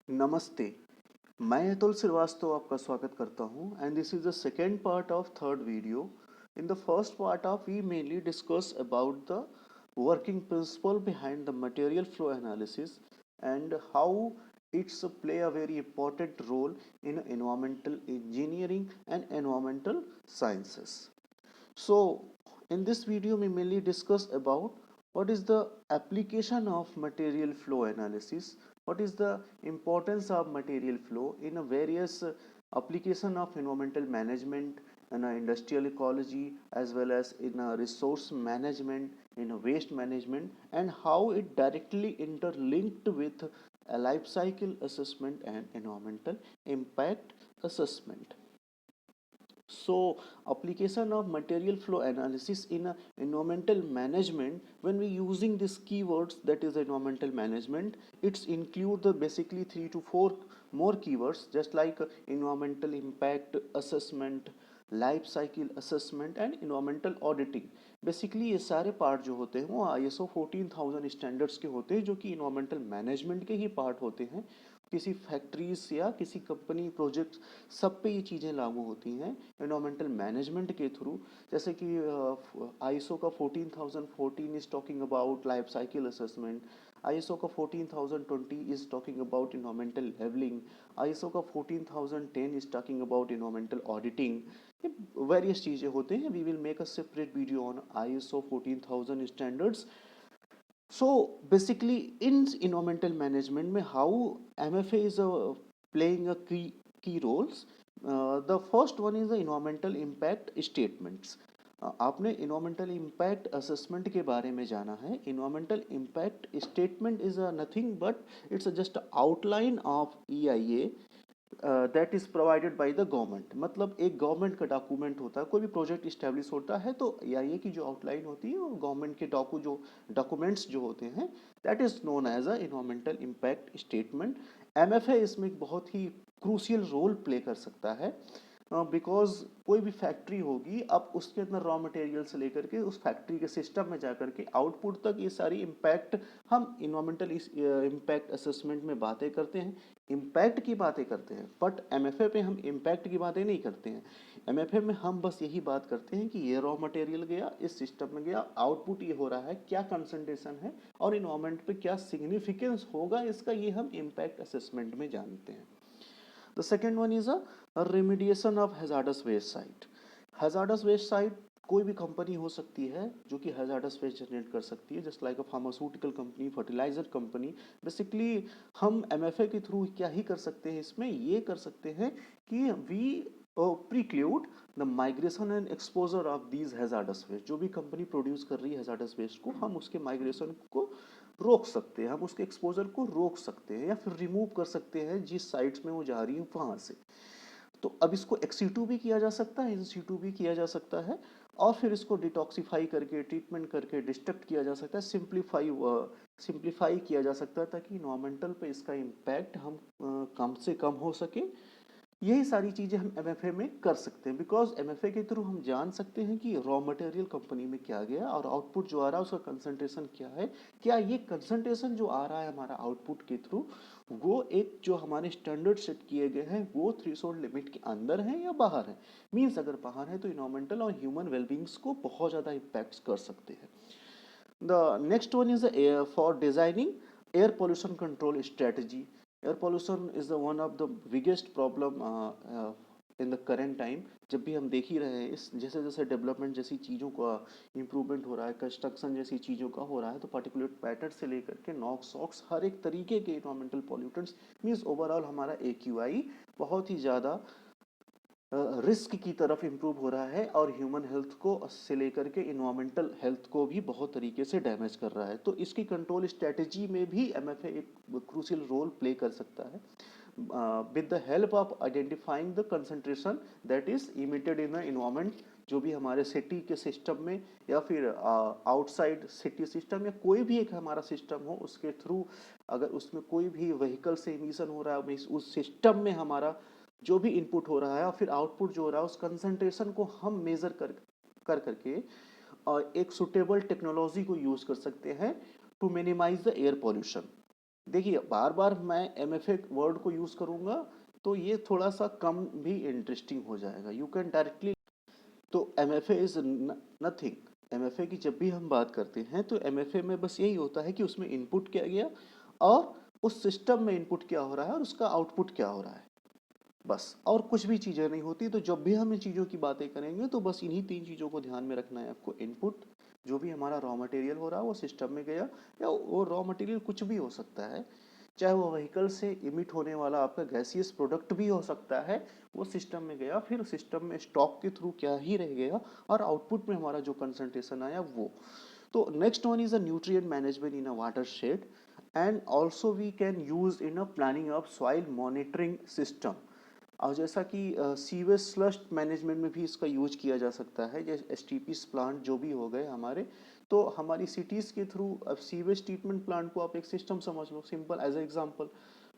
नमस्ते। मैं अतुल श्रीवास्तव आपका स्वागत करता हूं and this is the second part of third video. In the first part of we mainly discuss about the working principle behind the material flow analysis and how it's play a very important role in environmental engineering and environmental sciences. So in this video we mainly discuss about what is the application of material flow analysis, what is the importance of material flow in a various application of environmental management in a industrial ecology as well as in a resource management, in a waste management, and how it directly interlinked with a life cycle assessment and environmental impact assessment. So application of material flow analysis in a environmental management, when we using these keywords, that is environmental management, it's include the basically 3 to 4 more keywords, just like environmental impact assessment, life cycle assessment and environmental auditing. Basically ये सारे part जो होते हैं वो ISO 14000 standards के होते हैं, जो कि इन्वायरमेंटल मैनेजमेंट के ही पार्ट होते हैं। किसी फैक्ट्रीज या किसी कंपनी प्रोजेक्ट सब पे ये चीज़ें लागू होती हैं इन्वायरमेंटल मैनेजमेंट के थ्रू। जैसे कि ISO का 14014 is talking about life cycle assessment, ISO का 14020 is talking about environmental labelling, ISO का 14010 is talking about environmental auditing. ये वेरियस चीज़ें होते हैं। We will make a separate video on ISO 14000 standards. So basically in environmental management में how MFA is playing a key roles. The first one is the environmental impact statements. आपने environmental impact assessment के बारे में जाना है। environmental impact statement is nothing but it's just a outline of EIA that is provided by the government. मतलब एक government का document होता है, कोई भी प्रोजेक्ट इस्टेब्लिश होता है तो EIA की जो आउटलाइन होती है वो गवर्नमेंट के डॉक्यूमेंट्स जो होते हैं that is known as a environmental impact statement. MFA इसमें एक बहुत ही क्रूशियल रोल प्ले कर सकता है, बिकॉज कोई भी फैक्ट्री होगी, अब उसके अंदर रॉ मटेरियल से लेकर के उस फैक्ट्री के सिस्टम में जाकर के आउटपुट तक ये सारी इम्पैक्ट हम इन्वायरमेंटल इम्पैक्ट असेसमेंट में बातें करते हैं, इम्पैक्ट की बातें करते हैं। बट MFA पे हम इम्पैक्ट की बातें नहीं करते हैं। MFA में हम बस यही बात करते हैं कि ये रॉ मटेरियल गया, इस सिस्टम में गया, आउटपुट ये हो रहा है, क्या कंसंट्रेशन है और इन्वायरमेंट पे क्या सिग्निफिकेंस होगा इसका, ये हम इम्पैक्ट असेसमेंट में जानते हैं। The second one is a remediation of hazardous waste site. Hazardous waste site कोई भी कंपनी हो सकती है जो कि हैजार्डस वेस्ट जनरेट कर सकती है, just like a pharmaceutical company, fertiliser company. Basically हम MFA के थ्रू क्या ही कर सकते हैं, इसमें ये कर सकते हैं कि we preclude the migration and exposure of these hazardous waste. जो भी कंपनी प्रोड्यूस कर रही है हैजार्डस वेस्ट को, हम उसके माइग्रेशन को रोक सकते हैं, हम उसके एक्सपोजर को रोक सकते हैं या फिर रिमूव कर सकते हैं जिस साइट्स में वो जा रही है वहाँ से। तो अब इसको एक्सीटू भी किया जा सकता है, इंसीटू भी किया जा सकता है, और फिर इसको डिटॉक्सीफाई करके ट्रीटमेंट करके डिस्ट्रक्ट किया जा सकता है, सिंप्लीफाई किया जा सकता है, ताकि इन्वायरमेंटल पे इसका इम्पैक्ट हम कम से कम हो सके। यही सारी चीज़ें हम MFA में कर सकते हैं, बिकॉज MFA के थ्रू हम जान सकते हैं कि रॉ मटेरियल कंपनी में क्या गया और आउटपुट जो आ रहा है उसका कंसंट्रेशन क्या है, क्या ये कंसंट्रेशन जो आ रहा है हमारा आउटपुट के थ्रू वो एक जो हमारे स्टैंडर्ड सेट किए गए हैं वो थ्रेशोल्ड लिमिट के अंदर है या बाहर है। मीन्स अगर बाहर है तो इन्वायरमेंटल और ह्यूमन वेलबींग्स को बहुत ज़्यादा इम्पैक्ट कर सकते हैं। The next one is the air for designing air pollution control strategy. Air pollution is the one of the biggest problem in the current time। जब भी हम देख ही रहे हैं इस जैसे जैसे डेवलपमेंट जैसी चीज़ों का इम्प्रूवमेंट हो रहा है, कंस्ट्रक्शन जैसी चीज़ों का हो रहा है, तो पार्टिकुलेट मैटर से लेकर के नॉक्स ऑक्स हर एक तरीके के इन्वायरमेंटल पॉल्यूटेंट्स मीन्स ओवरऑल हमारा AQI बहुत ही ज़्यादा रिस्क की तरफ इम्प्रूव हो रहा है और ह्यूमन हेल्थ को से लेकर के इन्वायरमेंटल हेल्थ को भी बहुत तरीके से डैमेज कर रहा है। तो इसकी कंट्रोल स्ट्रेटजी में भी MFA एक क्रूशियल रोल प्ले कर सकता है with the help of identifying the concentration that is emitted in the environment. जो भी हमारे सिटी के सिस्टम में या फिर आउटसाइड सिटी सिस्टम या कोई भी एक हमारा सिस्टम हो उसके थ्रू अगर उसमें कोई भी व्हीकल से इमिशन हो रहा है, उस सिस्टम में हमारा जो भी इनपुट हो रहा है और फिर आउटपुट जो हो रहा है उस कंसंट्रेशन को हम मेजर कर करके और एक सुटेबल टेक्नोलॉजी को यूज कर सकते हैं to minimise the air pollution. देखिए बार बार मैं MFA वर्ड को यूज करूंगा तो ये थोड़ा सा कम भी इंटरेस्टिंग हो जाएगा। यू कैन डायरेक्टली, तो MFA इज नथिंग। MFA की जब भी हम बात करते हैं तो MFA में बस यही होता है कि उसमें इनपुट क्या गया और उस सिस्टम में इनपुट क्या हो रहा है और उसका आउटपुट क्या हो रहा है, बस और कुछ भी चीज़ें नहीं होती। तो जब भी हम इन चीज़ों की बातें करेंगे तो बस इन्हीं तीन चीज़ों को ध्यान में रखना है आपको। इनपुट जो भी हमारा रॉ मटेरियल हो रहा है वो सिस्टम में गया, या वो रॉ मटेरियल कुछ भी हो सकता है, चाहे वो व्हीकल से इमिट होने वाला आपका गैसियस प्रोडक्ट भी हो सकता है, वो सिस्टम में गया, फिर सिस्टम में स्टॉक के थ्रू क्या ही रह गया और आउटपुट में हमारा जो कंसंट्रेशन आया वो। तो next one is a nutrient management in a watershed, and also we can use in a planning of soil monitoring system। और जैसा कि सीवेज स्लश मैनेजमेंट में भी इसका यूज किया जा सकता है, जैसे STP प्लांट जो भी हो गए हमारे, तो हमारी सिटीज़ के थ्रू अब सीवेज ट्रीटमेंट प्लांट को आप एक सिस्टम समझ लो, सिंपल एज ए एग्जांपल।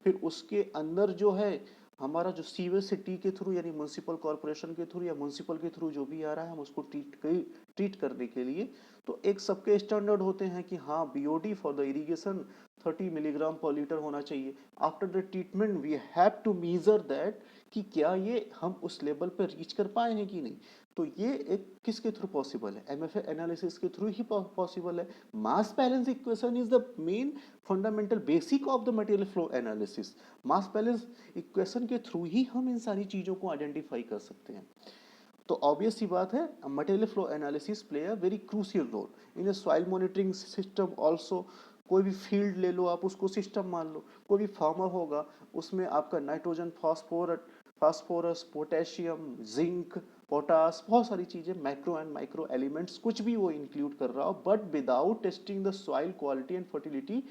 फिर उसके अंदर जो है हमारा जो सीवेज सिटी के थ्रू यानी म्यूनसिपल कॉरपोरेशन के थ्रू या म्यूनसिपल के थ्रू जो भी आ रहा है हम उसको ट्रीट करने के लिए, तो एक सबके स्टैंडर्ड होते हैं कि हाँ BOD for the irrigation 30 milligram पर लीटर होना चाहिए। After the treatment we have to measure that कि क्या ये हम उस लेवल पर रीच कर पाए हैं कि नहीं। तो ये एक किसके थ्रू पॉसिबल है, MFA एनालिसिस के थ्रू ही पॉसिबल है। Mass balance equation is the main fundamental basic of the material flow analysis. Mass balance equation के थ्रू ही हम इन सारी चीज़ों को आइडेंटिफाई कर सकते हैं। तो ऑब्वियस सी बात है material flow analysis play a very crucial role in a soil monitoring system also. कोई भी फील्ड ले लो आप, उसको सिस्टम मान लो, कोई भी फार्मर होगा उसमें आपका nitrogen, phosphorus, potassium, zinc, potash, बहुत सारी चीज़ें, मैक्रो एंड माइक्रो एलिमेंट्स कुछ भी वो इंक्लूड कर रहा हो, but without testing the soil quality and fertility,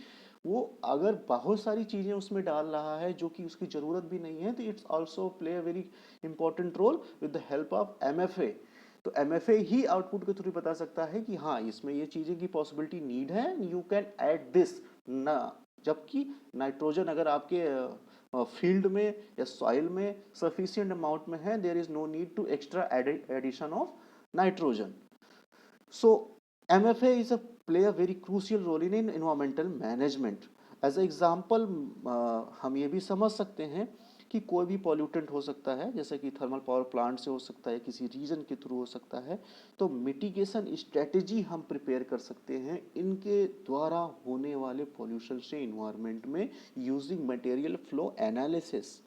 वो अगर बहुत सारी चीज़ें उसमें डाल रहा है जो कि उसकी ज़रूरत भी नहीं है, तो it's also play a very important role with the help of MFA। तो MFA ही आउटपुट के थ्रू बता सकता है कि हाँ इसमें ये चीज़ें की पॉसिबिलिटी नीड है, यू कैन ऐड दिस ना। जबकि नाइट्रोजन अगर आपके फील्ड में या सॉइल में सफिशियंट अमाउंट में है, there is no need to extra addition of nitrogen. So MFA is a play a very crucial role in environmental management. As an example, हम ये भी समझ सकते हैं कि कोई भी पॉल्यूटेंट हो सकता है, जैसे कि थर्मल पावर प्लांट से हो सकता है, किसी रीजन के थ्रू हो सकता है, तो मिटिगेशन स्ट्रेटेजी हम प्रिपेयर कर सकते हैं इनके द्वारा होने वाले पॉल्यूशन से इन्वायरमेंट में using material flow analysis.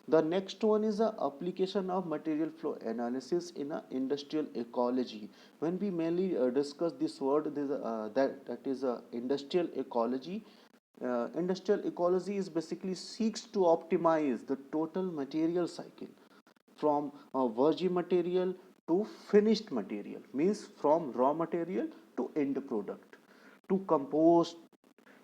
The next one is the application of material flow analysis in a industrial ecology. When we mainly discuss this word, that is industrial ecology. Industrial ecology is basically seeks to optimize the total material cycle from virgin material to finished material, means from raw material to end product, to compost,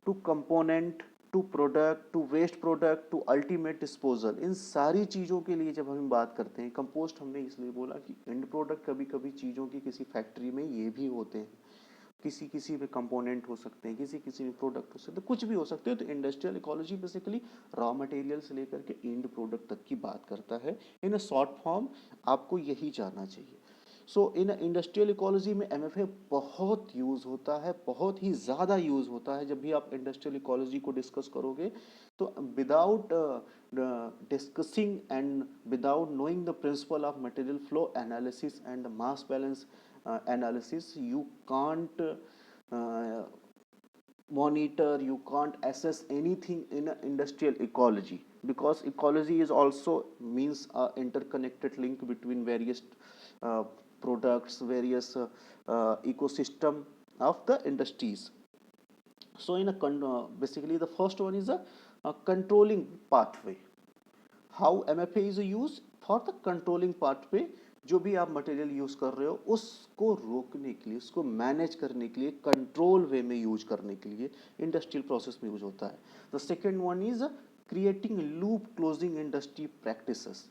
to component, to product, to waste product, to ultimate disposal. इन सारी चीज़ों के लिए जब हम बात करते हैं, कंपोस्ट हमने इसलिए बोला कि एंड प्रोडक्ट कभी कभी चीज़ों की किसी फैक्ट्री में ये भी होते हैं, किसी किसी में कंपोनेंट हो सकते हैं, किसी किसी में प्रोडक्ट हो सकते हैं, कुछ भी हो सकते हैं। तो industrial ecology basically raw material से लेकर के एंड प्रोडक्ट तक की बात करता है। इन अ शॉर्ट फॉर्म आपको यही जानना चाहिए। सो इन इंडस्ट्रियल इकोलॉजी में MFA बहुत यूज़ होता है, बहुत ही ज़्यादा यूज़ होता है। जब भी आप इंडस्ट्रियल इकोलॉजी को डिस्कस करोगे तो without discussing and without knowing the principle of material flow analysis and mass balance analysis, you can't monitor, you can't assess anything in an industrial ecology, because ecology is also means a interconnected link between various uh, products, various ecosystem of the industries. So in a basically the first one is a controlling pathway. How MFA is use for the controlling part पे, जो भी आप material use कर रहे हो उसको रोकने के लिए, उसको मैनेज करने के लिए, कंट्रोल वे में यूज करने के लिए इंडस्ट्रियल प्रोसेस में यूज होता है। The second one is creating loop closing industry practices.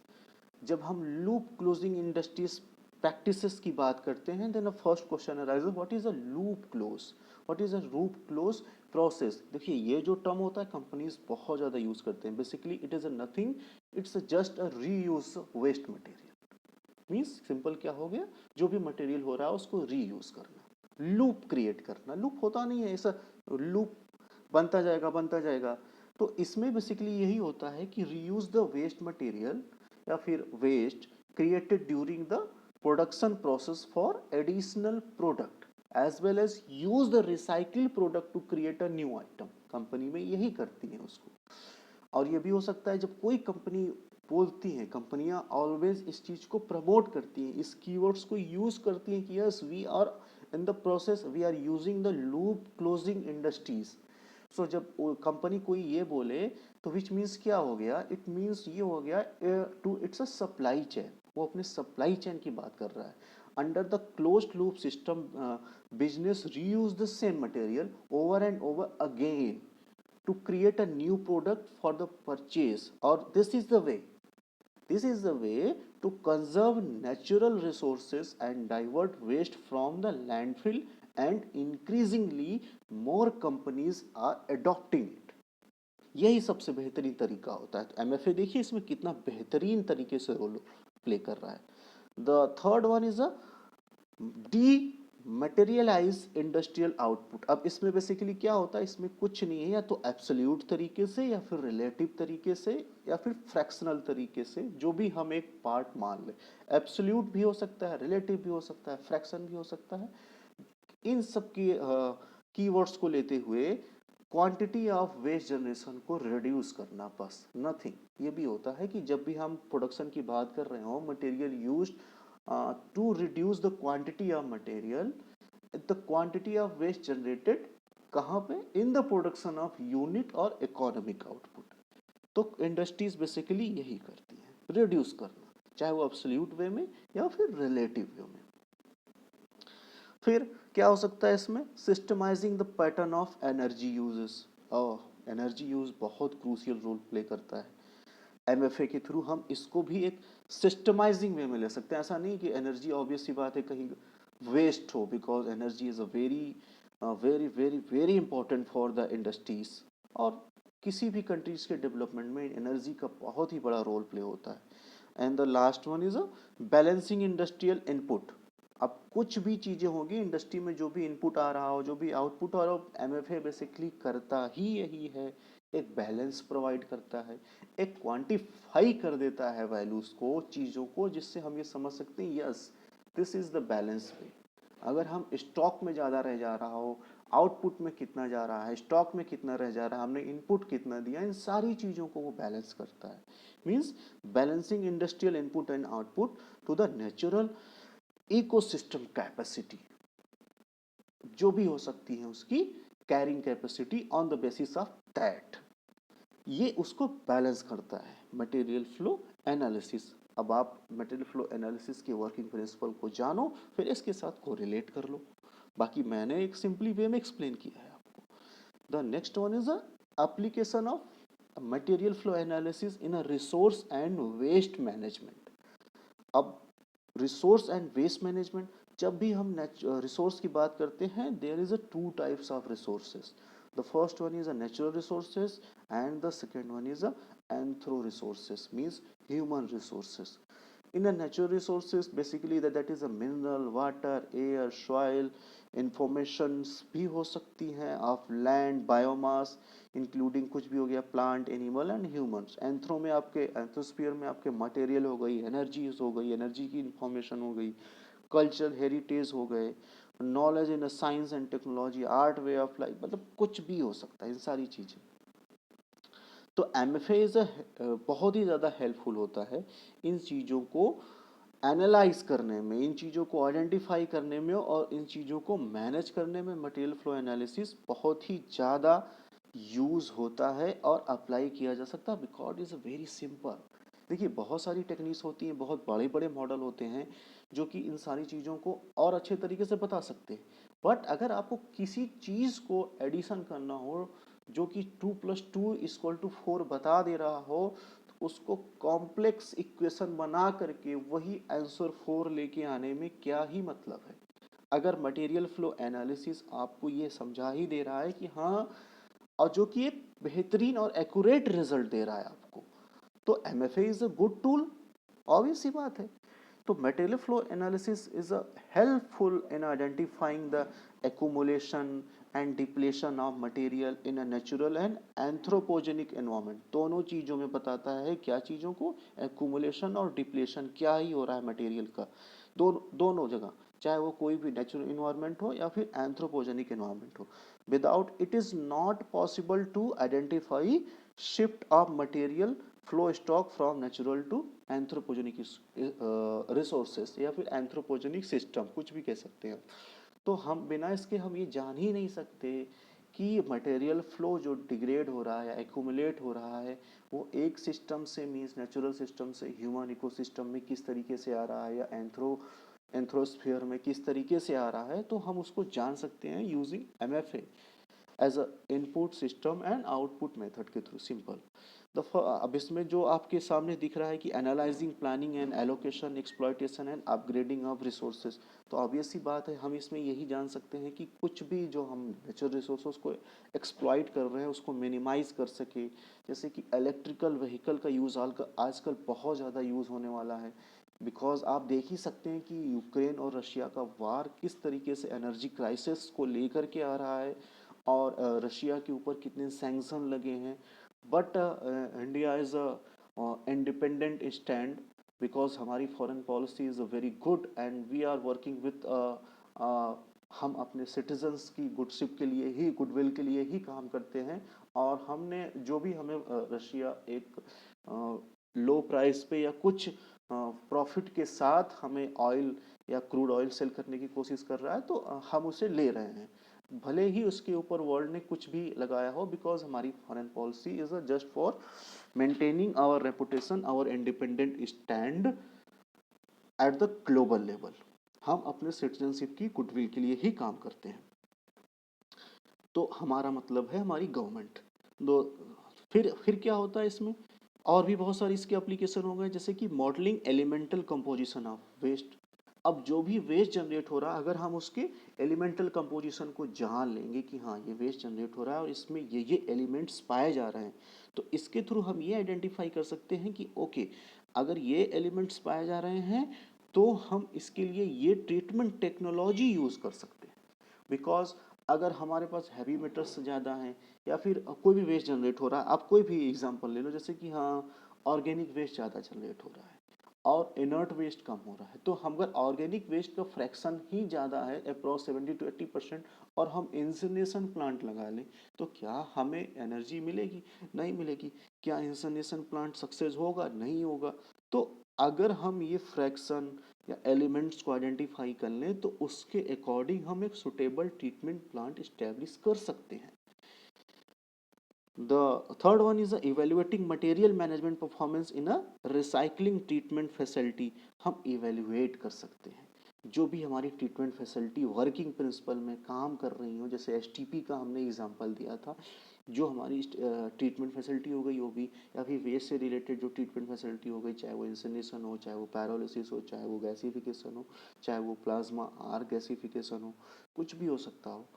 जब हम लूप क्लोजिंग इंडस्ट्रीज प्रैक्टिसेस की बात करते हैं, then first question arises, what is a loop close, what is a loop close process. देखिए ये जो टर्म होता है कंपनीज बहुत ज़्यादा यूज करते हैं। Basically it is a nothing, it's just a reuse waste material. Means simple क्या हो गया, जो भी मटेरियल हो रहा है उसको रीयूज करना, लूप क्रिएट करना। लूप होता नहीं है ऐसा, लूप बनता जाएगा। तो इसमें बेसिकली यही होता है कि रीयूज द वेस्ट मटेरियल या फिर waste created during the production process for additional product as well as use the recycled product to create a new item। Company में यही करती है उसको। और ये भी हो सकता है जब कोई कंपनी बोलती है, कंपनियां ऑलवेज इस चीज को प्रमोट करती हैं, इस कीवर्ड्स को यूज करती हैं कि yes we are in the process, we are using the loop closing industries. So जब कंपनी कोई ये बोले तो विच मीन्स क्या हो गया, इट मीन्स ये हो गया two it's a supply chain, वो अपने सप्लाई चेन की बात कर रहा है। Under the closed loop system business reuse the same material over and over again to create a new product for the purchase, or this is the way to conserve natural resources and divert waste from the landfill, and increasingly more companies are adopting it। यही सबसे बेहतरीन तरीका होता है। तो MFA देखिए इसमें कितना बेहतरीन तरीके से रोल प्ले कर रहा है। The third one is a dematerialise industrial output. अब इसमें बेसिकली क्या होता है, इसमें कुछ नहीं है, या तो एब्सोल्यूट तरीके से या फिर रिलेटिव तरीके से या फिर फ्रैक्शनल तरीके से, जो भी हम एक पार्ट मान ले। एब्सोल्यूट भी हो सकता है, रिलेटिव भी हो सकता है, फ्रैक्शन भी हो सकता है। इन सब की कीवर्ड्स को लेते हुए क्वांटिटी ऑफ वेस्ट जनरेशन को रिड्यूस करना, बस नथिंग। ये भी होता है कि जब भी हम प्रोडक्शन की बात कर रहे हो, material used to reduce the quantity of material, the quantity of waste generated कहाँ पे, in the production of unit और economic output। तो इंडस्ट्रीज बेसिकली यही करती हैं, रिड्यूस करना, चाहे वो एब्सोल्यूट वे में या फिर रिलेटिव वे में। फिर क्या हो सकता है इसमें, systemizing the pattern of energy uses. Energy use बहुत क्रूशियल रोल प्ले करता है। एमएफए के थ्रू हम इसको भी एक सिस्टमाइजिंग वे में ले सकते हैं। ऐसा नहीं कि एनर्जी ऑब्वियस सी बात है कहीं वेस्ट हो, because energy is a very very very very important for the industries, और किसी भी कंट्रीज के डेवलपमेंट में एनर्जी का बहुत ही बड़ा रोल प्ले होता है। And the last one is a balancing industrial input. अब कुछ भी चीजें होंगी इंडस्ट्री में, जो भी इनपुट आ रहा हो, जो भी आउटपुट आ रहा हो, एमएफए बेसिकली करता ही यही है, एक बैलेंस प्रोवाइड करता है, एक क्वांटिफाई कर देता है वैल्यूज को, चीज़ों को, जिससे हम ये समझ सकते हैं yes this is the balance way. अगर हम स्टॉक में ज़्यादा रह जा रहा हो, आउटपुट में कितना जा रहा है, स्टॉक में कितना रह जा रहा है, हमने इनपुट कितना दिया, इन सारी चीज़ों को वो बैलेंस करता है। Means balancing industrial input and output to the natural ecosystem capacity, जो भी हो सकती है उसकी carrying capacity on the basis of that, ये उसको बैलेंस करता है मटेरियल फ्लो एनालिसिस। अब आप मटेरियल फ्लो एनालिसिस के वर्किंग प्रिंसिपल को जानो, फिर इसके साथ कोरिलेट कर लो। बाकी मैंने एक सिंपली वे में एक्सप्लेन किया है आपको। The next one is a application of material flow analysis in a resource and waste management. अब रिसोर्स एंड वेस्ट मैनेजमेंट, जब भी हम रिसोर्स की बात करते हैं, there is a two types of resources. The first one is a natural resources and the second one is a anthro resources, means human resources। In a natural resources basically that is a mineral, water, air, soil, informations भी हो सकती हैं of land, biomass including कुछ भी हो गया plant, animal and humans। Anthro में आपके एंथ्रोस्फीयर में आपके मटेरियल हो गई, एनर्जीज हो गई, एनर्जी की इंफॉर्मेशन हो गई, कल्चर हेरिटेज हो गए, knowledge in science and technology, art, way of life, मतलब कुछ भी हो सकता है इन सारी चीज़ें। तो एमएफए इज बहुत ही ज़्यादा हेल्पफुल होता है इन चीज़ों को एनालाइज करने में, इन चीज़ों को आइडेंटिफाई करने में और इन चीज़ों को मैनेज करने में। मटेरियल फ्लो एनालिसिस बहुत ही ज़्यादा यूज़ होता है और अप्लाई किया जा सकता है, बिकॉज इज़ वेरी सिंपल। देखिए बहुत सारी टेक्निक्स होती हैं, बहुत बड़े बड़े मॉडल होते हैं जो कि इन सारी चीज़ों को और अच्छे तरीके से बता सकते हैं। बट अगर आपको किसी चीज़ को एडिशन करना हो जो कि 2+2=4 बता दे रहा हो, तो उसको कॉम्प्लेक्स इक्वेशन बना करके वही आंसर 4 लेके आने में क्या ही मतलब है। अगर मटेरियल फ्लो एनालिसिस आपको ये समझा ही दे रहा है कि हाँ, और जो कि एक बेहतरीन और एक्यूरेट रिजल्ट दे रहा है आपको, तो MFA is a good tool, obvious सी बात है। तो material flow analysis is a helpful in identifying the accumulation and depletion of material in a natural and anthropogenic environment. दोनों चीज़ों में बताता है क्या चीज़ों को, एक्यूमुलेशन और डिप्लेशन क्या ही हो रहा है मटेरियल का, दोनों जगह, चाहे वो कोई भी नेचुरल इन्वायरमेंट हो या फिर एंथ्रोपोजेनिक इन्वायरमेंट हो। Without it is not possible to identify shift of material flow stock from natural to anthropogenic resources या फिर एंथ्रोपोजेनिक सिस्टम, कुछ भी कह सकते हैं। तो हम बिना इसके हम ये जान ही नहीं सकते कि मटेरियल फ्लो जो डिग्रेड हो रहा है, एक्यूमुलेट हो रहा है, वो एक सिस्टम से मीन्स नेचुरल सिस्टम से ह्यूमन इकोसिस्टम में किस तरीके से आ रहा है या एंथ्रोस्फीयर में किस तरीके से आ रहा है। तो हम उसको जान सकते हैं using MFA as a input system and output method के थ्रू। सिंपल। अब इसमें जो आपके सामने दिख रहा है कि analysing, planning and allocation, exploitation and upgrading of resources. तो ऑब्वियस सी बात है, हम इसमें यही जान सकते हैं कि कुछ भी जो हम नेचुरल रिसोर्सेज को एक्सप्लॉइट कर रहे हैं उसको मिनिमाइज कर सके। जैसे कि इलेक्ट्रिकल व्हीकल का यूज़ आजकल बहुत ज़्यादा यूज़ होने वाला है, बिकॉज आप देख ही सकते हैं कि यूक्रेन और रशिया का वार किस तरीके से एनर्जी क्राइसिस को लेकर के आ रहा है और रशिया के ऊपर कितने सैंक्शन लगे हैं। But India is a independent stand, because हमारी foreign policy is very good and we are working with, हम अपने सिटीजन्स की गुडशिप के लिए ही, गुडविल के लिए ही काम करते हैं। और हमने जो भी हमें रशिया एक लो प्राइस पे या कुछ प्रॉफिट के साथ हमें ऑयल या क्रूड ऑयल सेल करने की कोशिश कर रहा है, तो हम उसे ले रहे हैं, भले ही उसके ऊपर वर्ल्ड ने कुछ भी लगाया हो, बिकॉज हमारी foreign policy is just for maintaining our reputation, our independent stand at the global level. हम अपने सिटीजनशिप की गुडविल के लिए ही काम करते हैं। तो हमारा मतलब है हमारी गवर्नमेंट। तो फिर क्या होता है इसमें, और भी बहुत सारी इसके एप्लीकेशन हो गए, जैसे कि modelling elemental composition of waste. अब जो भी वेस्ट जनरेट हो रहा है, अगर हम उसके एलिमेंटल कंपोजिशन को जान लेंगे कि हाँ ये वेस्ट जनरेट हो रहा है और इसमें ये एलिमेंट्स पाए जा रहे हैं, तो इसके थ्रू हम ये आइडेंटिफाई कर सकते हैं कि ओके, अगर ये एलिमेंट्स पाए जा रहे हैं तो हम इसके लिए ये ट्रीटमेंट टेक्नोलॉजी यूज़ कर सकते हैं। बिकॉज अगर हमारे पास हैवी मेटल्स ज़्यादा हैं या फिर कोई भी वेस्ट जनरेट हो रहा है, आप कोई भी एग्जांपल ले लो, जैसे कि हाँ ऑर्गेनिक वेस्ट ज़्यादा जनरेट हो रहा है और इनर्ट वेस्ट कम हो रहा है, तो हम अगर ऑर्गेनिक वेस्ट का फ्रैक्शन ही ज़्यादा है अप्रॉक्स 70 to 80% और हम इंसिनरेशन प्लांट लगा लें, तो क्या हमें एनर्जी मिलेगी? नहीं मिलेगी। क्या इंसिनरेशन प्लांट सक्सेस होगा? नहीं होगा। तो अगर हम ये फ्रैक्शन या एलिमेंट्स को आइडेंटिफाई कर लें तो उसके अकॉर्डिंग हम एक सुटेबल ट्रीटमेंट प्लांट इस्टेब्लिश कर सकते हैं। The third one is evaluating material management performance in a recycling treatment facility। हम evaluate कर सकते हैं जो भी हमारी ट्रीटमेंट फैसिलिटी वर्किंग प्रिंसिपल में काम कर रही हो, जैसे STP का हमने एग्जांपल दिया था, जो हमारी ट्रीटमेंट फैसिलिटी हो गई होगी या फिर वेस्ट से रिलेटेड जो ट्रीटमेंट फैसिलिटी हो गई, चाहे वो इंसिनरेशन हो, चाहे वो पैरोलिसिस हो, चाहे वो गैसिफिकेशन हो, चाहे वो प्लाज्मा आर गैसिफिकेशन हो, कुछ भी हो सकता हो,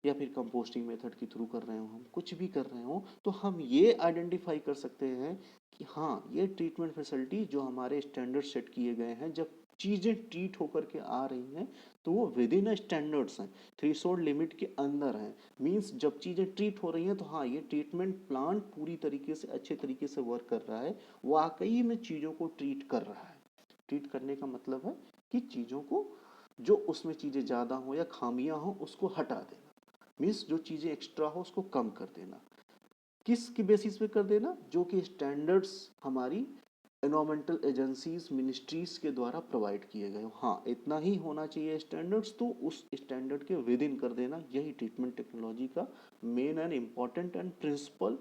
या फिर कंपोस्टिंग मेथड के थ्रू कर रहे हो, हम कुछ भी कर रहे हो, तो हम ये आइडेंटिफाई कर सकते हैं कि हाँ ये ट्रीटमेंट फैसिलिटी जो हमारे स्टैंडर्ड सेट किए गए हैं, जब चीज़ें ट्रीट होकर के आ रही हैं तो वो विद इन स्टैंडर्ड्स हैं, थ्रेशोल्ड लिमिट के अंदर हैं। मींस जब चीज़ें ट्रीट हो रही हैं तो हाँ ये ट्रीटमेंट प्लांट पूरी तरीके से अच्छे तरीके से वर्क कर रहा है, वाकई में चीज़ों को ट्रीट कर रहा है। ट्रीट करने का मतलब है कि चीज़ों को, जो उसमें चीज़ें ज़्यादा हो या खामियां हो उसको हटा देना, मीन्स जो चीज़ें एक्स्ट्रा हो उसको कम कर देना। किस की बेसिस पे कर देना? जो कि स्टैंडर्ड्स हमारी एनवायरमेंटल एजेंसीज, मिनिस्ट्रीज के द्वारा प्रोवाइड किए गए हो, हाँ इतना ही होना चाहिए स्टैंडर्ड्स, तो उस स्टैंडर्ड के विद इन कर देना, यही ट्रीटमेंट टेक्नोलॉजी का main and important and principle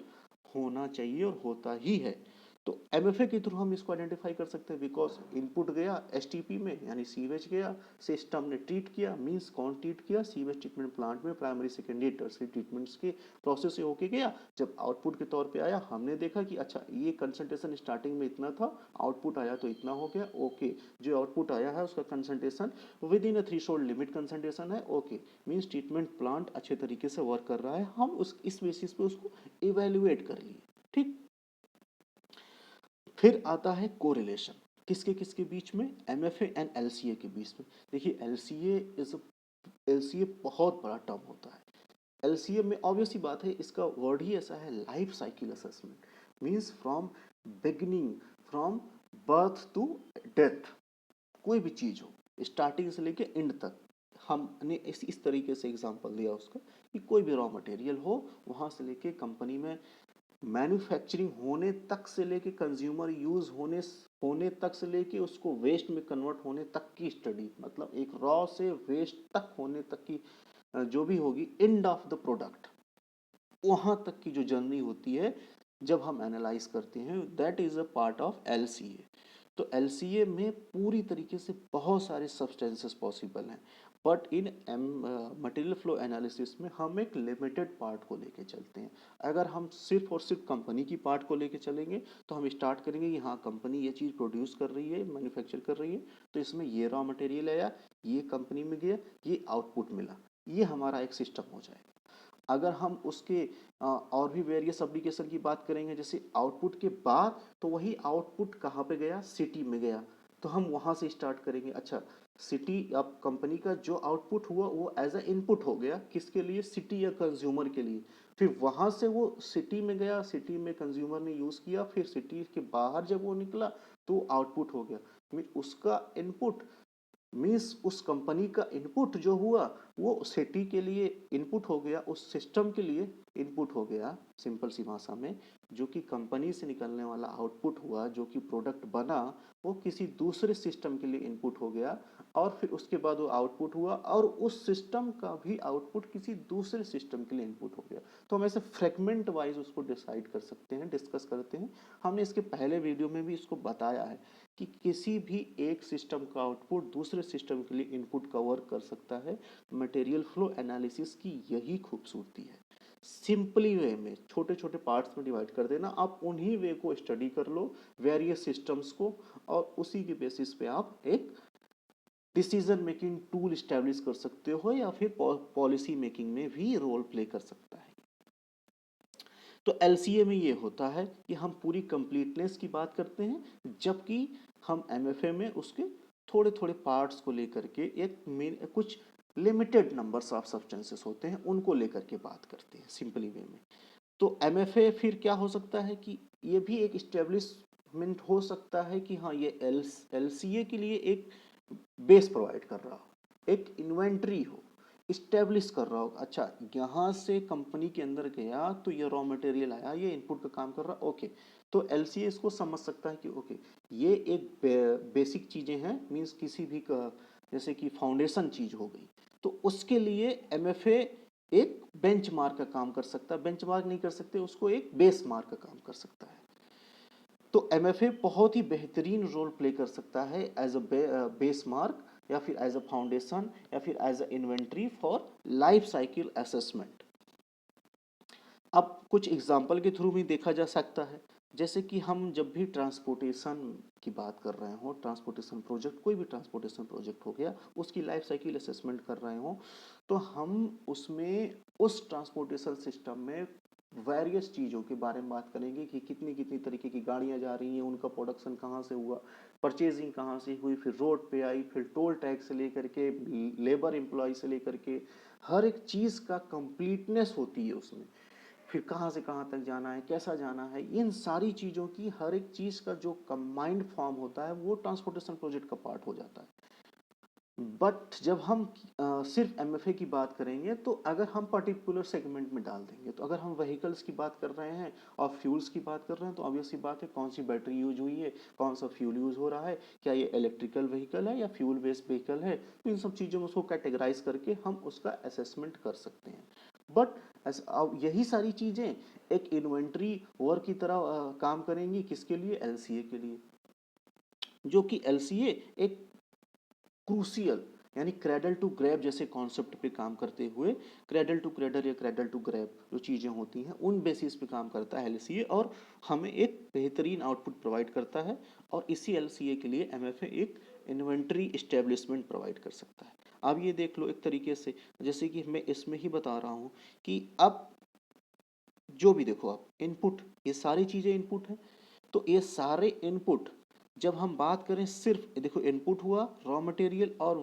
होना चाहिए और होता ही है। तो MFA के थ्रू हम इसको आइडेंटिफाई कर सकते हैं, बिकॉज इनपुट गया STP में यानी सीवेज गया, सिस्टम ने ट्रीट किया, मींस कौन ट्रीट किया? सीवेज ट्रीटमेंट प्लांट में प्राइमरी सेकेंडरी टर्सरी ट्रीटमेंट्स के प्रोसेस से होके गया। जब आउटपुट के तौर पे आया, हमने देखा कि अच्छा ये कंसंट्रेशन स्टार्टिंग में इतना था, आउटपुट आया तो इतना हो गया, ओके। जो आउटपुट आया है उसका concentration with in a threshold limit concentration है, ओके, मींस ट्रीटमेंट प्लांट अच्छे तरीके से वर्क कर रहा है, हम उस इस बेसिस पे उसको इवेल्युएट कर लिए। ठीक। फिर आता है कोरिलेशन, किसके किसके बीच में? MFA एंड LCA के बीच में। देखिए LCA बहुत बड़ा टर्म होता है, एलसीए में ऑब्वियस ही बात है, इसका वर्ड ही ऐसा है, life cycle assessment, means from beginning, from birth to death, कोई भी चीज़ हो स्टार्टिंग से लेके एंड तक। हमने इस तरीके से एग्जांपल दिया उसका कि कोई भी रॉ मटेरियल हो, वहाँ से लेके कंपनी में मैन्युफैक्चरिंग होने तक से लेके कंज्यूमर यूज होने तक से लेके उसको वेस्ट में कन्वर्ट होने तक की स्टडी, मतलब एक रॉ से वेस्ट तक होने तक की जो भी होगी एंड ऑफ द प्रोडक्ट, वहां तक की जो जर्नी होती है जब हम एनालाइज करते हैं, that is a part of LCA. तो एलसीए में पूरी तरीके से बहुत सारे सब्सटेंसेस पॉसिबल हैं, but in material flow analysis में हम एक लिमिटेड पार्ट को लेके चलते हैं। अगर हम सिर्फ और सिर्फ कंपनी की पार्ट को लेके चलेंगे तो हम स्टार्ट करेंगे कि हाँ कंपनी ये चीज़ प्रोड्यूस कर रही है, मैन्युफैक्चर कर रही है, तो इसमें ये रॉ मटेरियल आया, ये कंपनी में गया, ये आउटपुट मिला, ये हमारा एक सिस्टम हो जाएगा। अगर हम उसके और भी वेरियस एप्लीकेशन की बात करेंगे जैसे आउटपुट के बाद, तो वही आउटपुट कहाँ पे गया, सिटी में गया, तो हम वहाँ से स्टार्ट करेंगे। अच्छा, सिटी अब कंपनी का जो आउटपुट हुआ वो एज अ इनपुट हो गया, किसके लिए, सिटी या कंज्यूमर के लिए। फिर वहाँ से वो सिटी में गया, सिटी में कंज्यूमर ने यूज़ किया, फिर सिटी के बाहर जब वो निकला तो आउटपुट हो गया। उसका इनपुट मीन्स उस कंपनी का इनपुट जो हुआ वो सिटी के लिए इनपुट हो गया, उस सिस्टम के लिए इनपुट हो गया, सिंपल सी भाषा में। जो कि कंपनी से निकलने वाला आउटपुट हुआ, जो कि प्रोडक्ट बना, वो किसी दूसरे सिस्टम के लिए इनपुट हो गया, और फिर उसके बाद वो आउटपुट हुआ और उस सिस्टम का भी आउटपुट किसी दूसरे सिस्टम के लिए इनपुट हो गया। तो हम ऐसे फ्रेगमेंट वाइज उसको डिसाइड कर सकते हैं, डिस्कस करते हैं। हमने इसके पहले वीडियो में भी इसको बताया है कि किसी भी एक सिस्टम का आउटपुट दूसरे सिस्टम के लिए इनपुट कवर कर सकता है। मटेरियल फ्लो एनालिसिस की यही खूबसूरती है, सिंपली वे में छोटे छोटे पार्ट्स में डिवाइड कर देना, आप उन्हीं वे को स्टडी कर लो, वेरियस सिस्टम्स को, और उसी के बेसिस पे आप एक डिसीजन मेकिंग टूल स्टैब्लिश कर सकते हो, या फिर पॉलिसी मेकिंग में भी रोल प्ले कर सकता है। तो एलसीए में ये होता है कि हम पूरी कंप्लीटनेस की बात करते हैं, जबकि हम एमएफए में उसके थोड़े थोड़े पार्ट्स को लेकर के एक कुछ लिमिटेड नंबर्स ऑफ सब्सटेंसेस होते हैं, उनको लेकर के बात करते हैं सिंपली वे में। तो एमएफए फिर क्या हो सकता है कि ये भी एक इस्टेब्लिशमेंट हो सकता है कि हाँ ये एलसीए के लिए एक बेस प्रोवाइड कर रहा हो, एक इन्वेंट्री हो, इस्टेब्लिश कर रहा हो। अच्छा, यहाँ से कंपनी के अंदर गया तो ये रॉ मटेरियल आया, ये इनपुट का काम कर रहा, ओके। तो एलसीए इसको समझ सकता है कि ओके ये एक बेसिक चीज़ें हैं, मीन्स किसी भी जैसे कि फाउंडेशन चीज़ हो गई, तो उसके लिए एमएफए एक बेंचमार्क का काम कर सकता है, बेंचमार्क नहीं कर सकते उसको, एक बेस मार्क का काम कर सकता है। तो एमएफए बहुत ही बेहतरीन रोल प्ले कर सकता है एज अ बेस मार्क, या फिर एज अ फाउंडेशन, या फिर as a inventory for life cycle assessment. अब कुछ एग्जाम्पल के थ्रू भी देखा जा सकता है, जैसे कि हम जब भी ट्रांसपोर्टेशन की बात कर रहे हो, ट्रांसपोर्टेशन प्रोजेक्ट, कोई भी ट्रांसपोर्टेशन प्रोजेक्ट हो गया, उसकी लाइफ साइकिल असेसमेंट कर रहे हो, तो हम उसमें उस ट्रांसपोर्टेशन सिस्टम में वेरियस चीज़ों के बारे में बात करेंगे कि कितनी कितनी तरीके की गाड़ियाँ जा रही हैं, उनका प्रोडक्शन कहाँ से हुआ, परचेजिंग कहाँ से हुई, फिर रोड पे आई, फिर टोल टैक्स से लेकर के लेबर एम्प्लॉय से लेकर के हर एक चीज़ का कंप्लीटनेस होती है उसमें। फिर कहाँ से कहाँ तक जाना है, कैसा जाना है, इन सारी चीज़ों की हर एक चीज़ का जो कंबाइंड फॉर्म होता है वो ट्रांसपोर्टेशन प्रोजेक्ट का पार्ट हो जाता है। बट जब हम सिर्फ एमएफए की बात करेंगे, तो अगर हम पर्टिकुलर सेगमेंट में डाल देंगे, तो अगर हम व्हीकल्स की बात कर रहे हैं और फ्यूल्स की बात कर रहे हैं, तो ऑब्वियस सी बात है कौन सी बैटरी यूज हुई है, कौन सा फ्यूल यूज हो रहा है, क्या ये इलेक्ट्रिकल व्हीकल है या फ्यूल बेस्ड व्हीकल है, तो इन सब चीज़ों में उसको कैटेगराइज करके हम उसका असेसमेंट कर सकते हैं। बट अब यही सारी चीज़ें एक इन्वेंट्री वर्क की तरह काम करेंगी, किसके लिए, एलसीए के लिए। जो कि एलसीए एक क्रूसियल यानी क्रेडल टू ग्रैब जैसे कॉन्सेप्ट पे काम करते हुए, क्रेडल टू क्रेडल या क्रेडल टू ग्रैब जो चीज़ें होती हैं उन बेसिस पे काम करता है एलसीए, और हमें एक बेहतरीन आउटपुट प्रोवाइड करता है। और इसी एलसीए के लिए एमएफए एक इन्वेंट्री इस्टेब्लिशमेंट प्रोवाइड कर सकता है। अब ये देख लो एक तरीके से, जैसे कि मैं इसमें ही बता रहा हूँ कि अब जो भी देखो आप इनपुट, ये सारी चीज़ें इनपुट हैं, तो ये सारे इनपुट जब हम बात करें, सिर्फ देखो इनपुट हुआ रॉ मटेरियल और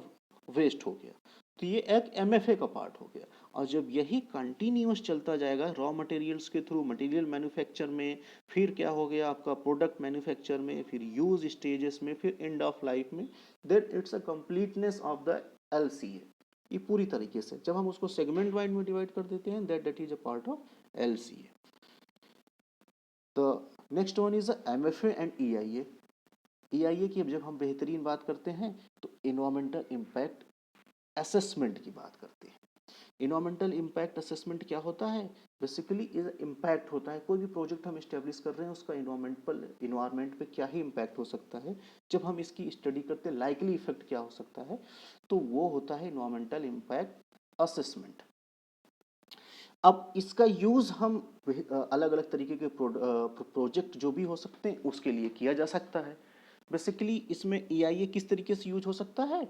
वेस्ट हो गया, तो ये एक एमएफए का पार्ट हो गया। और जब यही कंटिन्यूअस चलता जाएगा रॉ मटेरियल्स के थ्रू मटेरियल मैन्युफैक्चर में, फिर क्या हो गया आपका प्रोडक्ट मैन्युफैक्चर में, फिर यूज स्टेजेस में, फिर एंड ऑफ लाइफ में, then it's a completeness of the LCA। ये पूरी तरीके से जब हम उसको सेगमेंट वाइड में डिवाइड कर देते हैं, that is a part of LCA। The next one is MFA and EIA। EIA की जब हम बेहतरीन बात करते हैं तो इन्वायरमेंटल इम्पैक्ट असेसमेंट की बात करते हैं। इन्वायरमेंटल इम्पैक्ट असेसमेंट क्या होता है? बेसिकली इम्पैक्ट होता है, कोई भी प्रोजेक्ट हम इस्टेब्लिश कर रहे हैं उसका इन्वायरमेंट पे क्या ही इम्पैक्ट हो सकता है, जब हम इसकी स्टडी करते हैं लाइकली इफेक्ट क्या हो सकता है, तो वो होता है इन्वायरमेंटल इम्पैक्ट असेसमेंट। अब इसका यूज हम अलग अलग तरीके के प्रोजेक्ट जो भी हो सकते हैं उसके लिए किया जा सकता है। बेसिकली इसमें EIA किस तरीके से यूज हो सकता है?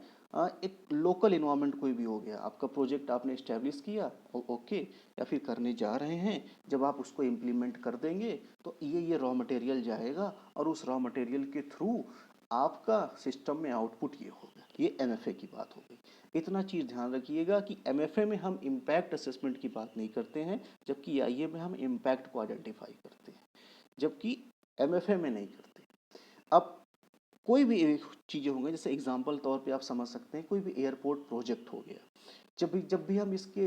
एक लोकल इन्वायरमेंट कोई भी हो गया, आपका प्रोजेक्ट आपने इस्टेब्लिश किया, ओके, या फिर करने जा रहे हैं, जब आप उसको इम्प्लीमेंट कर देंगे तो ये रॉ मटेरियल जाएगा और उस रॉ मटेरियल के थ्रू आपका सिस्टम में आउटपुट ये होगा। ये MFA की बात हो गई। इतना चीज़ ध्यान रखिएगा कि MFA में हम इम्पैक्ट असेसमेंट की बात नहीं करते हैं, जबकि EIA में हम इम्पैक्ट को आइडेंटिफाई करते हैं, जबकि MFA में नहीं करते। अब कोई भी चीज़ें होंगी, जैसे एग्जांपल तौर पे आप समझ सकते हैं, कोई भी एयरपोर्ट प्रोजेक्ट हो गया, जब भी हम इसके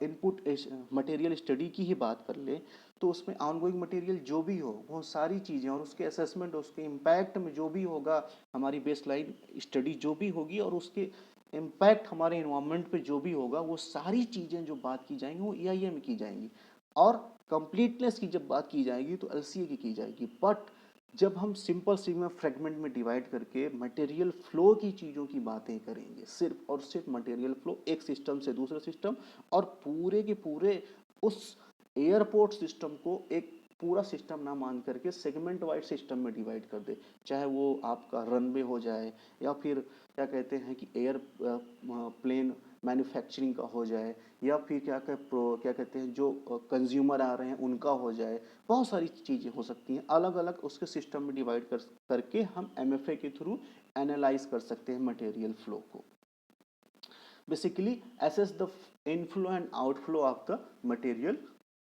इनपुट मटेरियल स्टडी की ही बात कर लें, तो उसमें ऑनगोइंग मटेरियल जो भी हो वो सारी चीज़ें और उसके असेसमेंट, उसके इम्पैक्ट में जो भी होगा, हमारी बेसलाइन स्टडी जो भी होगी और उसके इम्पैक्ट हमारे इन्वायरमेंट पे जो भी होगा, वो सारी चीज़ें जो बात की जाएंगी वो EIA में की जाएंगी। और कंप्लीटनेस की जब बात की जाएगी तो LCA की जाएगी। बट जब हम सिंपल सिग्मा फ्रेगमेंट में डिवाइड करके मटेरियल फ्लो की चीज़ों की बातें करेंगे, सिर्फ और सिर्फ मटेरियल फ्लो एक सिस्टम से दूसरे सिस्टम, और पूरे के पूरे उस एयरपोर्ट सिस्टम को एक पूरा सिस्टम ना मान करके सेगमेंट वाइड सिस्टम में डिवाइड कर दे, चाहे वो आपका रनवे हो जाए या फिर क्या कहते हैं कि एयर प्लेन मैन्युफैक्चरिंग का हो जाए, या फिर क्या कहते हैं जो कंज्यूमर आ रहे हैं उनका हो जाए, बहुत सारी चीज़ें हो सकती हैं। अलग अलग उसके सिस्टम में डिवाइड करके हम MFA के थ्रू एनालाइज कर सकते हैं मटेरियल फ्लो को। Basically assess the inflow and outflow of the material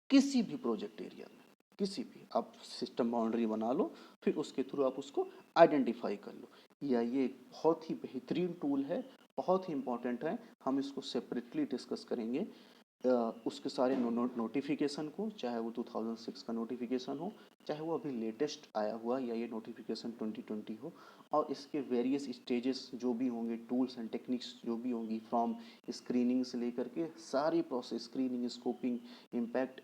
किसी भी प्रोजेक्ट एरिया में, किसी भी आप सिस्टम बाउंड्री बना लो, फिर उसके थ्रू आप उसको आइडेंटिफाई कर लो। या ये एक बहुत ही बेहतरीन टूल है, बहुत ही इंपॉर्टेंट है, हम इसको सेपरेटली डिस्कस करेंगे। उसके सारे नोटिफिकेशन को, चाहे वो 2006 का नोटिफिकेशन हो, चाहे वो अभी लेटेस्ट आया हुआ या ये नोटिफिकेशन 2020 हो, और इसके वेरियस स्टेजेस जो भी होंगे, टूल्स एंड टेक्निक्स जो भी होंगी, फ्रॉम स्क्रीनिंग से लेकर के सारी process, screening, scoping, impact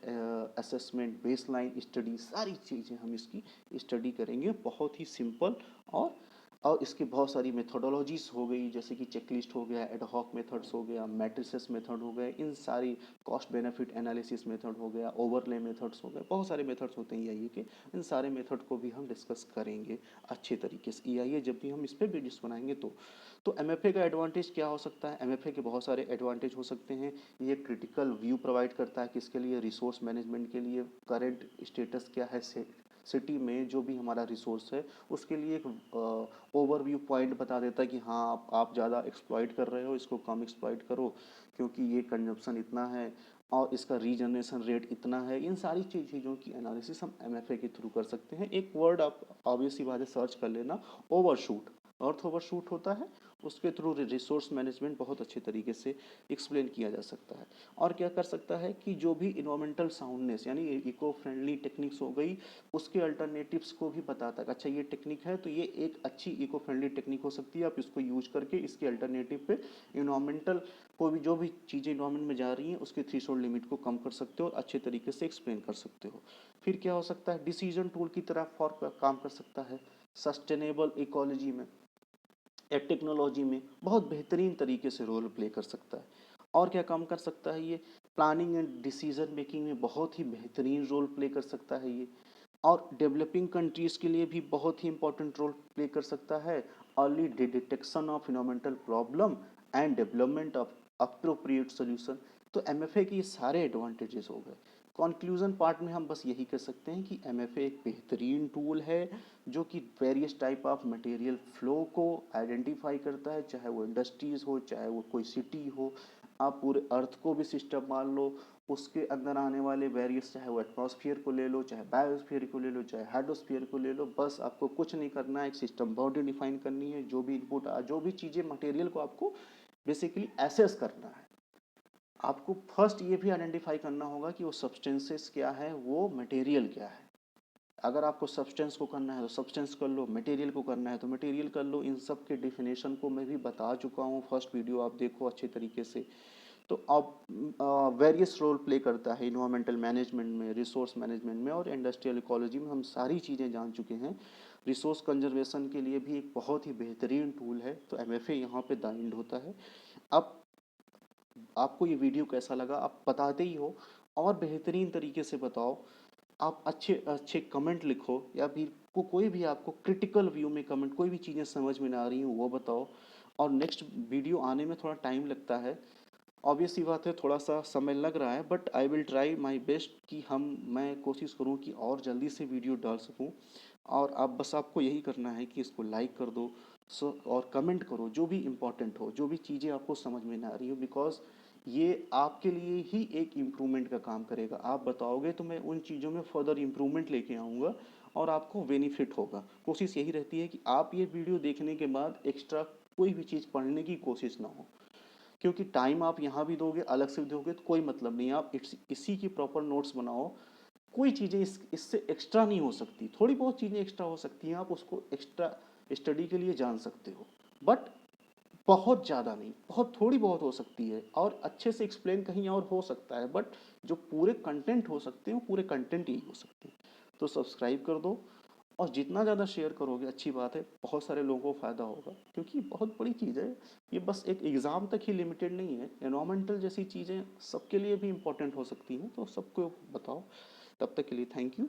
assessment, baseline study, सारी चीज़ें हम इसकी स्टडी करेंगे। बहुत ही सिंपल, और इसकी बहुत सारी मेथोडोलॉजीज हो गई, जैसे कि चेकलिस्ट हो गया, एडहॉक मेथड्स हो गया, मैट्रिसेस मेथड हो गए, इन सारी कॉस्ट बेनिफिट एनालिसिस मेथड हो गया, ओवरले मेथड्स हो गए, बहुत सारे मेथड्स होते हैं EIA के। इन सारे मेथड को भी हम डिस्कस करेंगे अच्छे तरीके से। EIA जब भी हम इस पर वीडियोस बनाएंगे तो MFA का एडवांटेज क्या हो सकता है? MFA के बहुत सारे एडवांटेज हो सकते हैं। ये क्रिटिकल व्यू प्रोवाइड करता है किसके लिए? रिसोर्स मैनेजमेंट के लिए। करंट स्टेटस क्या है सिटी में, जो भी हमारा रिसोर्स है उसके लिए एक ओवरव्यू पॉइंट बता देता है कि हाँ आप ज़्यादा एक्सप्लॉइट कर रहे हो, इसको कम एक्सप्लॉइट करो क्योंकि ये कंजप्शन इतना है और इसका रीजनरेशन रेट इतना है। इन सारी चीज़ों की एनालिसिस हम MFA के थ्रू कर सकते हैं। एक वर्ड आप ऑब्वियस सी बात है सर्च कर लेना, ओवरशूट। अर्थ ओवरशूट होता है, उसके थ्रू रिसोर्स मैनेजमेंट बहुत अच्छे तरीके से एक्सप्लेन किया जा सकता है। और क्या कर सकता है कि जो भी इन्वायरमेंटल साउंडनेस यानी इको फ्रेंडली टेक्निक्स हो गई, उसके अल्टरनेटिव्स को भी बताता है। अच्छा ये टेक्निक है तो ये एक अच्छी इको फ्रेंडली टेक्निक हो सकती है, आप इसको यूज करके इसके अल्टरनेटिव पे इन्वायरमेंटल कोई भी जो भी चीज़ें इन्वायरमेंट में जा रही हैं उसके थ्रेशोल्ड लिमिट को कम कर सकते हो और अच्छे तरीके से एक्सप्लेन कर सकते हो। फिर क्या हो सकता है? डिसीजन टूल की तरह फॉर काम कर सकता है। सस्टेनेबल इकोलॉजी में या टेक्नोलॉजी में बहुत बेहतरीन तरीके से रोल प्ले कर सकता है। और क्या काम कर सकता है ये? प्लानिंग एंड डिसीजन मेकिंग में बहुत ही बेहतरीन रोल प्ले कर सकता है ये। और डेवलपिंग कंट्रीज़ के लिए भी बहुत ही इंपॉर्टेंट रोल प्ले कर सकता है। Early detection of environmental problem and development of appropriate solution. तो MFA के ये सारे एडवांटेजेस हो गए। कंक्लूजन पार्ट में हम बस यही कह सकते हैं कि MFA एक बेहतरीन टूल है जो कि various type of material flow को आइडेंटिफाई करता है, चाहे वो इंडस्ट्रीज़ हो, चाहे वो कोई सिटी हो, आप पूरे अर्थ को भी सिस्टम मान लो, उसके अंदर आने वाले वेरियस, चाहे वो एटमॉस्फेयर को ले लो, चाहे बायोस्फीयर को ले लो, चाहे हाइड्रोस्फीयर को ले लो, बस आपको कुछ नहीं करना है, एक सिस्टम बॉडी डिफाइन करनी है, जो भी इनपुट जो भी चीज़ें मटेरियल को आपको बेसिकली एसेस करना है। आपको फर्स्ट ये भी आइडेंटिफाई करना होगा कि वो सब्सटेंसेस क्या है, वो मटेरियल क्या है। अगर आपको सब्सटेंस को करना है तो सब्सटेंस कर लो, मटेरियल को करना है तो मटेरियल कर लो। इन सब के डिफिनेशन को मैं भी बता चुका हूँ, फर्स्ट वीडियो आप देखो अच्छे तरीके से। तो अब वेरियस रोल प्ले करता है इन्वायरमेंटल मैनेजमेंट में, रिसोर्स मैनेजमेंट में और इंडस्ट्रियल इकोलॉजी में, हम सारी चीज़ें जान चुके हैं। रिसोर्स कंजर्वेशन के लिए भी एक बहुत ही बेहतरीन टूल है, तो एमएफए यहाँ पे द एंड होता है। अब आपको ये वीडियो कैसा लगा आप बताते ही हो, और बेहतरीन तरीके से बताओ। आप अच्छे अच्छे कमेंट लिखो, या फिर कोई भी आपको क्रिटिकल व्यू में कमेंट, कोई भी चीज़ें समझ में ना आ रही हो वो बताओ। और नेक्स्ट वीडियो आने में थोड़ा टाइम लगता है, ऑब्वियस सी बात है, थोड़ा सा समय लग रहा है, but I will try my best कि मैं कोशिश करूं कि और जल्दी से वीडियो डाल सकूं। और आप बस आपको यही करना है कि इसको लाइक कर दो, और कमेंट करो जो भी इम्पोर्टेंट हो, जो भी चीज़ें आपको समझ में ना आ रही हो, बिकॉज ये आपके लिए ही एक इम्प्रूवमेंट का काम करेगा। आप बताओगे तो मैं उन चीज़ों में फर्दर इम्प्रूवमेंट लेके आऊँगा और आपको बेनिफिट होगा। कोशिश यही रहती है कि आप ये वीडियो देखने के बाद एक्स्ट्रा कोई भी चीज़ पढ़ने की कोशिश ना हो, क्योंकि टाइम आप यहाँ भी दोगे अलग से दोगे तो कोई मतलब नहीं है। आप इसी की प्रॉपर नोट्स बनाओ। कोई चीज़ें इससे एक्स्ट्रा नहीं हो सकती, थोड़ी बहुत चीज़ें एक्स्ट्रा हो सकती हैं, आप उसको एक्स्ट्रा स्टडी के लिए जान सकते हो, बट बहुत ज़्यादा नहीं, बहुत थोड़ी बहुत हो सकती है, और अच्छे से एक्सप्लेन कहीं और हो सकता है, बट जो पूरे कंटेंट हो सकते हैं वो पूरे कंटेंट ही हो सकते हैं। तो सब्सक्राइब कर दो, और जितना ज़्यादा शेयर करोगे अच्छी बात है, बहुत सारे लोगों को फ़ायदा होगा, क्योंकि बहुत बड़ी चीज़ है ये, बस एक एग्ज़ाम तक ही लिमिटेड नहीं है। एनवायरमेंटल जैसी चीज़ें सबके लिए भी इम्पोर्टेंट हो सकती हैं, तो सबको बताओ। तब तक के लिए थैंक यू।